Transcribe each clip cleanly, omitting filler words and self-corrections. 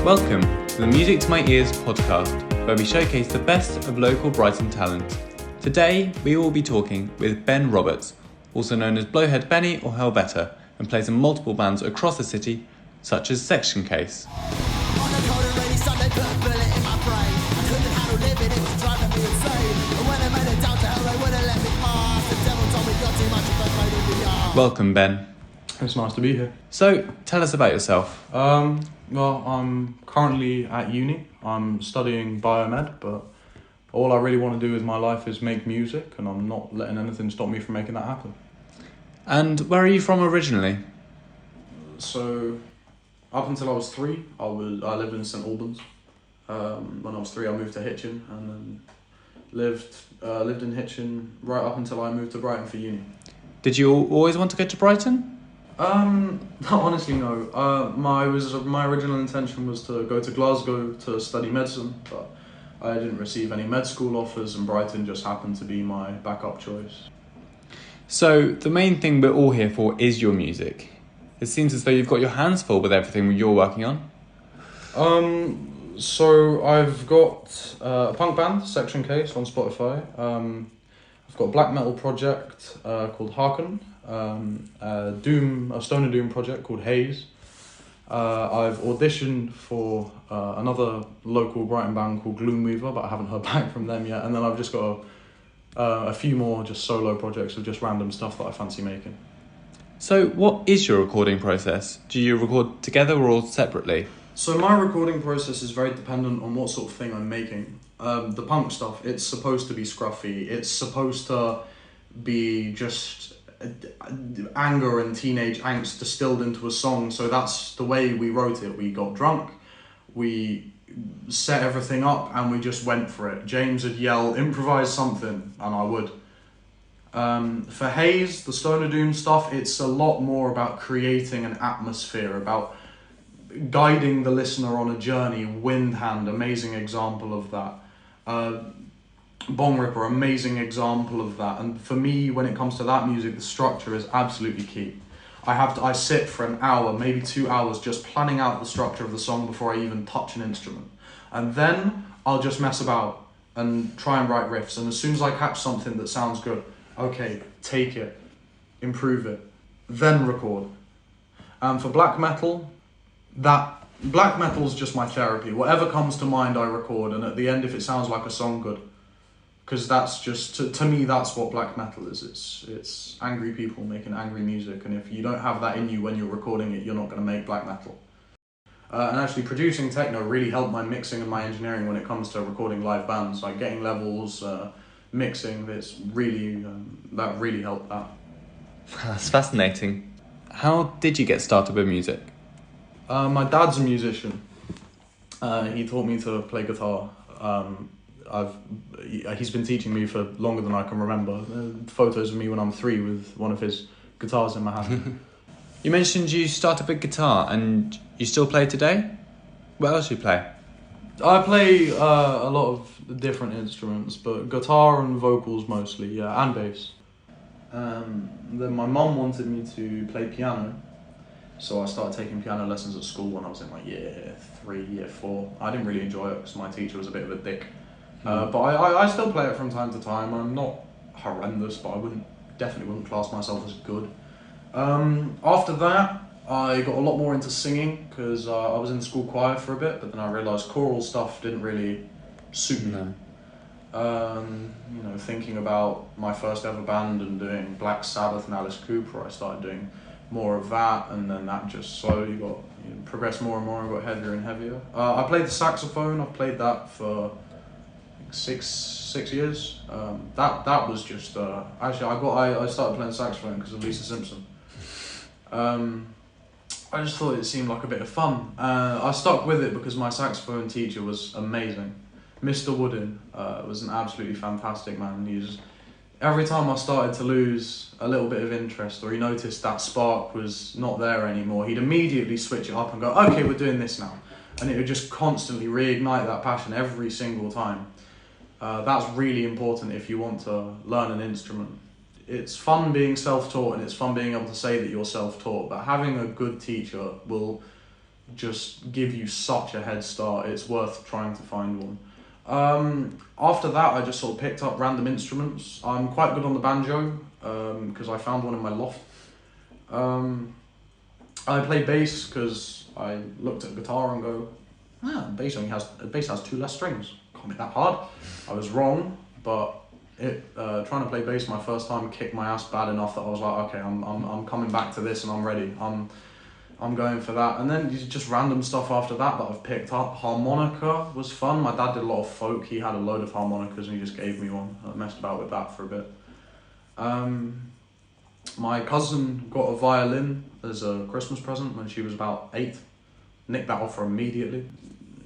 Welcome to the Music to My Ears podcast, where we showcase the best of local Brighton talent. Today, we will be talking with Ben Roberts, also known as Blowhead Benny or Hellbetter, and plays in multiple bands across the city, such as Section Case. Welcome, Ben. It's nice to be here. So, tell us about yourself. Well, I'm currently at uni. I'm studying biomed, but all I really want to do with my life is make music, and I'm not letting anything stop me from making that happen. And where are you from originally? So, up until I was 3, I lived in St Albans. When I was 3, I moved to Hitchin, and then lived in Hitchin right up until I moved to Brighton for uni. Did you always want to go to Brighton? Honestly, no. My original intention was to go to Glasgow to study medicine, but I didn't receive any med school offers, and Brighton just happened to be my backup choice. So, the main thing we're all here for is your music. It seems as though you've got your hands full with everything you're working on. So I've got a punk band, Section Case, on Spotify. I've got a black metal project called Hearken, a stoner doom project called Haze. I've auditioned for another local Brighton band called Gloomweaver, but I haven't heard back from them yet. And then I've just got a few more just solo projects of just random stuff that I fancy making. So what is your recording process? Do you record together or all separately? So my recording process is very dependent on what sort of thing I'm making. The punk stuff, it's supposed to be scruffy. It's supposed to be just anger and teenage angst distilled into a song. So that's the way we wrote it. We got drunk, we set everything up, and we just went for it. James would yell, improvise something, and I would. For Haze, the stoner doom stuff, it's a lot more about creating an atmosphere, about guiding the listener on a journey. Windhand, amazing example of that. Bong Ripper, amazing example of that. And for me, when it comes to that music, the structure is absolutely key. I sit for an hour, maybe 2 hours, just planning out the structure of the song before I even touch an instrument. And then I'll just mess about and try and write riffs. And as soon as I catch something that sounds good, okay, take it, improve it, then record. And for black metal, black metal's just my therapy. Whatever comes to mind, I record, and at the end, if it sounds like a song, good. Because that's just, to me, that's what black metal is. It's angry people making angry music, and if you don't have that in you when you're recording it, you're not going to make black metal. And actually, producing techno really helped my mixing and my engineering when it comes to recording live bands, like getting levels, mixing. That really helped that. That's fascinating. How did you get started with music? My dad's a musician. He taught me to play guitar. He's been teaching me for longer than I can remember. Photos of me when I'm 3 with one of his guitars in my hand. You mentioned you started with guitar and you still play today? What else do you play? I play a lot of different instruments, but guitar and vocals mostly, yeah, and bass. Then my mum wanted me to play piano, so I started taking piano lessons at school when I was in like year 3, year 4. I didn't really enjoy it because my teacher was a bit of a dick. But I still play it from time to time. I'm not horrendous, but I definitely wouldn't class myself as good. After that, I got a lot more into singing because I was in school choir for a bit, but then I realised choral stuff didn't really suit me. No. Thinking about my first ever band and doing Black Sabbath and Alice Cooper, I started doing more of that, and then that just slowly progressed more and more and got heavier and heavier. I played the saxophone. I've played that for 6 years. That was just actually I started playing saxophone because of Lisa Simpson. I just thought it seemed like a bit of fun. I stuck with it because my saxophone teacher was amazing. Mr. Woodin was an absolutely fantastic man. Every time I started to lose a little bit of interest, or he noticed that spark was not there anymore, he'd immediately switch it up and go, okay, we're doing this now. And it would just constantly reignite that passion every single time. That's really important if you want to learn an instrument. It's fun being self-taught and it's fun being able to say that you're self-taught, but having a good teacher will just give you such a head start. It's worth trying to find one. After that, I just sort of picked up random instruments. I'm quite good on the banjo because I found one in my loft. I play bass because I looked at guitar and go, bass has 2 less strings. Can't be that hard. I was wrong, but trying to play bass my first time kicked my ass bad enough that I was like, okay, I'm coming back to this and I'm ready. I'm going for that. And then just random stuff after that I've picked up. Harmonica was fun. My dad did a lot of folk. He had a load of harmonicas and he just gave me one. I messed about with that for a bit. My cousin got a violin as a Christmas present when she was about 8. Nicked that off her immediately.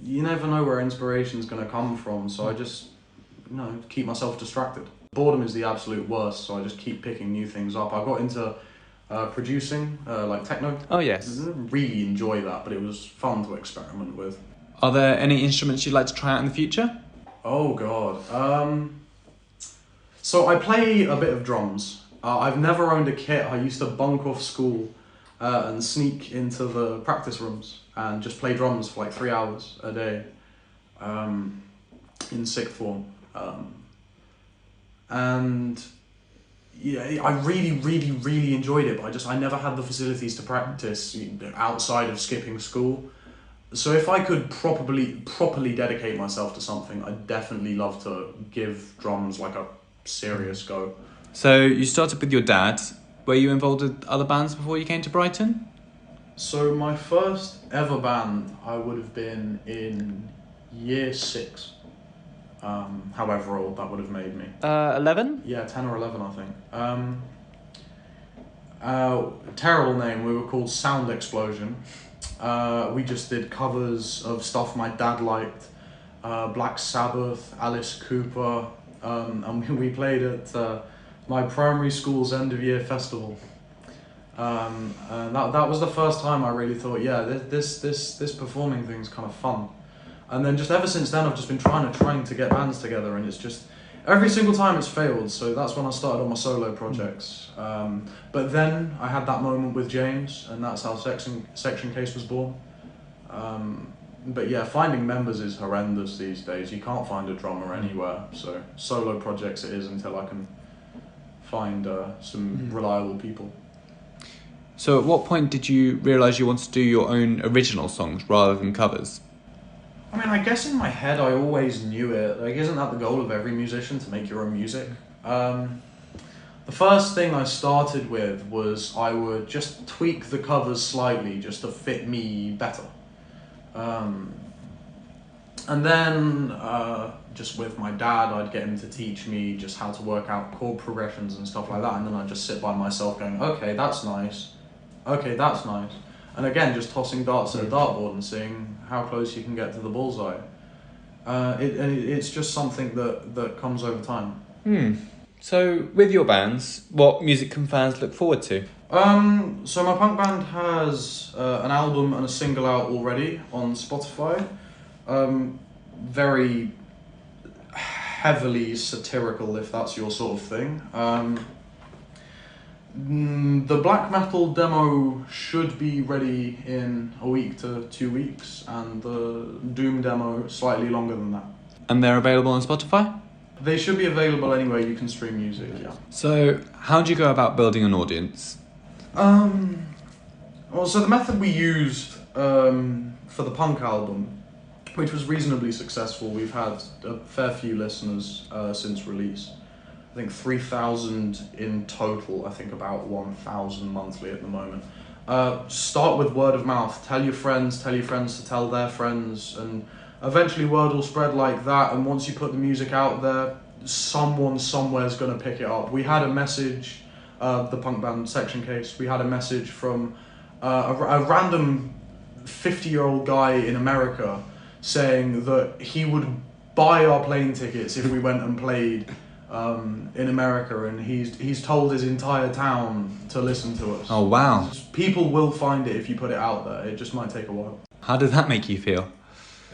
You never know where inspiration's going to come from, so I just, keep myself distracted. Boredom is the absolute worst, so I just keep picking new things up. I got into producing, like techno. Oh, yes. I didn't really enjoy that, but it was fun to experiment with. Are there any instruments you'd like to try out in the future? Oh, God. So I play a bit of drums. I've never owned a kit. I used to bunk off school and sneak into the practice rooms and just play drums for like 3 hours a day in sixth form. And yeah, I really, really, really enjoyed it, but I never had the facilities to practice outside of skipping school. So if I could properly dedicate myself to something, I'd definitely love to give drums like a serious go. So you started with your dad. Were you involved with other bands before you came to Brighton? So my first ever band, I would have been in year 6. However old that would have made me. 11? Yeah, 10 or 11, I think. Terrible name. We were called Sound Explosion. We just did covers of stuff my dad liked. Black Sabbath, Alice Cooper, and we played at my primary school's end of year festival. And that was the first time I really thought, yeah, this performing thing's kind of fun. And then just ever since then, I've just been trying to get bands together, and it's just every single time it's failed. So that's when I started on my solo projects. But then I had that moment with James, and that's how Section Case was born. But yeah, finding members is horrendous these days. You can't find a drummer anywhere. So solo projects it is until I can find some reliable people. So at what point did you realise you wanted to do your own original songs rather than covers? I mean, I guess in my head I always knew it. Like, isn't that the goal of every musician, to make your own music? The first thing I started with was I would just tweak the covers slightly just to fit me better. And then just with my dad, I'd get him to teach me just how to work out chord progressions and stuff like that, and then I'd just sit by myself going, okay, that's nice. Okay, that's nice. And again, just tossing darts at a dartboard and seeing how close you can get to the bullseye. It's just something that comes over time. So with your bands, what music can fans look forward to? So my punk band has an album and a single out already on Spotify. Very heavily satirical, if that's your sort of thing. The black metal demo should be ready in a week to 2 weeks, and the doom demo slightly longer than that. And they're available on Spotify? They should be available anywhere you can stream music, yeah. So how do you go about building an audience? Well, so the method we used for the punk album, which was reasonably successful, we've had a fair few listeners since release. I think 3,000 in total, I think about 1,000 monthly at the moment. Start with word of mouth. Tell your friends to tell their friends, and eventually word will spread like that, and once you put the music out there, someone somewhere's going to pick it up. We had a message, the punk band Section Case, we had a message from a random 50-year-old guy in America saying that he would buy our plane tickets if we went and played in America, and he's told his entire town to listen to us. Oh, wow. People will find it if you put it out there. It just might take a while. How did that make you feel?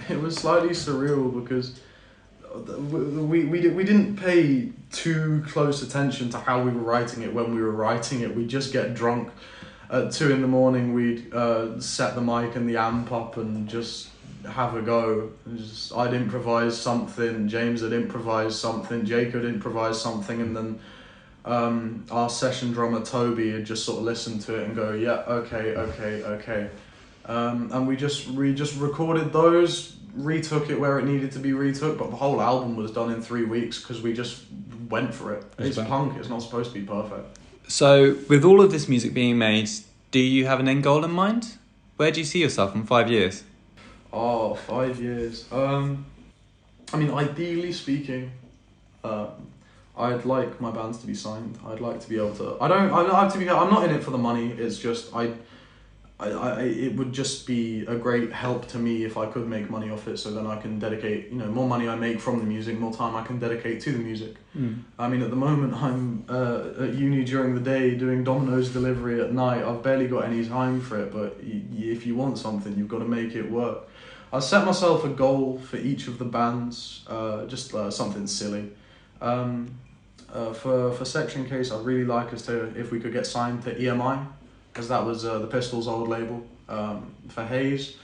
It was slightly surreal because we didn't pay too close attention to how we were writing it when we were writing it. We just get drunk at 2 a.m, we'd set the mic and the amp up and just have a go. I'd improvise something, James would improvise something, Jake would improvise something, and then our session drummer Toby would just sort of listen to it and go, yeah, okay. And we just recorded those, retook it where it needed to be retook, but the whole album was done in 3 weeks because we just went for it. It's punk, it's not supposed to be perfect. So, with all of this music being made, do you have an end goal in mind? Where do you see yourself in 5 years? Oh, 5 years. I mean, ideally speaking, I'd like my bands to be signed. I'd like to be able to. I'm not in it for the money. It's just it would just be a great help to me if I could make money off it. So then I can dedicate, more money I make from the music, more time I can dedicate to the music. I mean, at the moment I'm at uni during the day doing Domino's delivery at night. I've barely got any time for it. But if you want something, you've got to make it work. I set myself a goal for each of the bands, just something silly. For Section Case, I'd really like us to, if we could get signed to EMI, because that was the Pistols' old label. For Hayes,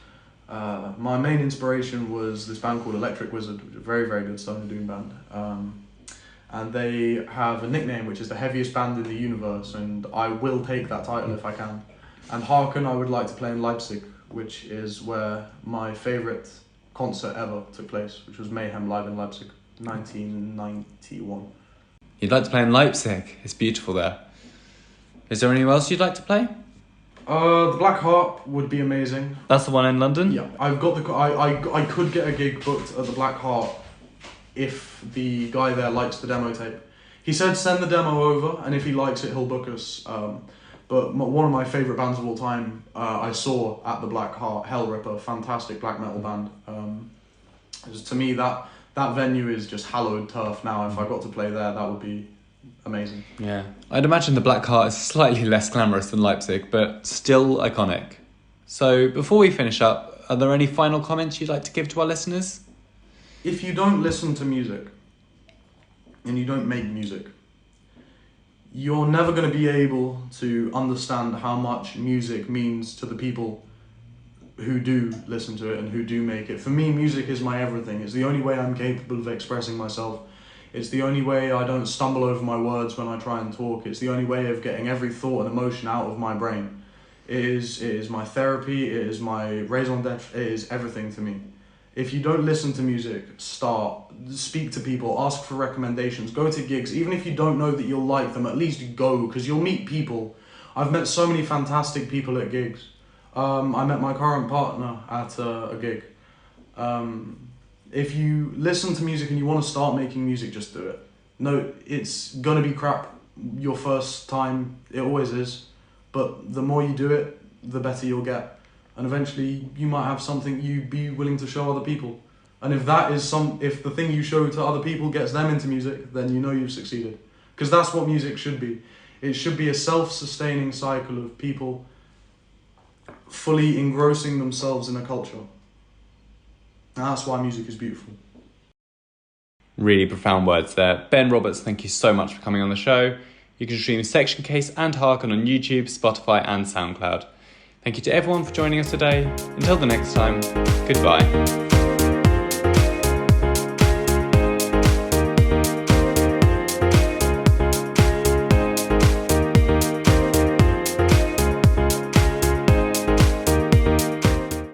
my main inspiration was this band called Electric Wizard, which is a very, very good Stoner Doom band. And they have a nickname which is the heaviest band in the universe, and I will take that title if I can. And Harken, I would like to play in Leipzig, which is where my favourite concert ever took place, which was Mayhem Live in Leipzig, 1991. You'd like to play in Leipzig. It's beautiful there. Is there anywhere else you'd like to play? The Black Heart would be amazing. That's the one in London? Yeah, I've got I could get a gig booked at the Black Heart if the guy there likes the demo tape. He said send the demo over, and if he likes it, he'll book us. But one of my favourite bands of all time, I saw at the Black Heart, Hellripper, fantastic black metal band. To me, that venue is just hallowed turf now. If I got to play there, that would be amazing. Yeah. I'd imagine the Black Heart is slightly less glamorous than Leipzig, but still iconic. So before we finish up, are there any final comments you'd like to give to our listeners? If you don't listen to music and you don't make music, you're never going to be able to understand how much music means to the people who do listen to it and who do make it. For me, music is my everything. It's the only way I'm capable of expressing myself. It's the only way I don't stumble over my words when I try and talk. It's the only way of getting every thought and emotion out of my brain. It is my therapy, it is my raison d'etre, it is everything to me. If you don't listen to music, speak to people, ask for recommendations, go to gigs. Even if you don't know that you'll like them, at least go, because you'll meet people. I've met so many fantastic people at gigs. I met my current partner at a gig. If you listen to music and you want to start making music, just do it. No, it's gonna be crap your first time, it always is. But the more you do it, the better you'll get. And eventually you might have something you'd be willing to show other people. And if the thing you show to other people gets them into music, then you know you've succeeded. Because that's what music should be. It should be a self-sustaining cycle of people fully engrossing themselves in a culture. And that's why music is beautiful. Really profound words there. Ben Roberts, thank you so much for coming on the show. You can stream Section Case and Harken on YouTube, Spotify and SoundCloud. Thank you to everyone for joining us today. Until the next time, goodbye.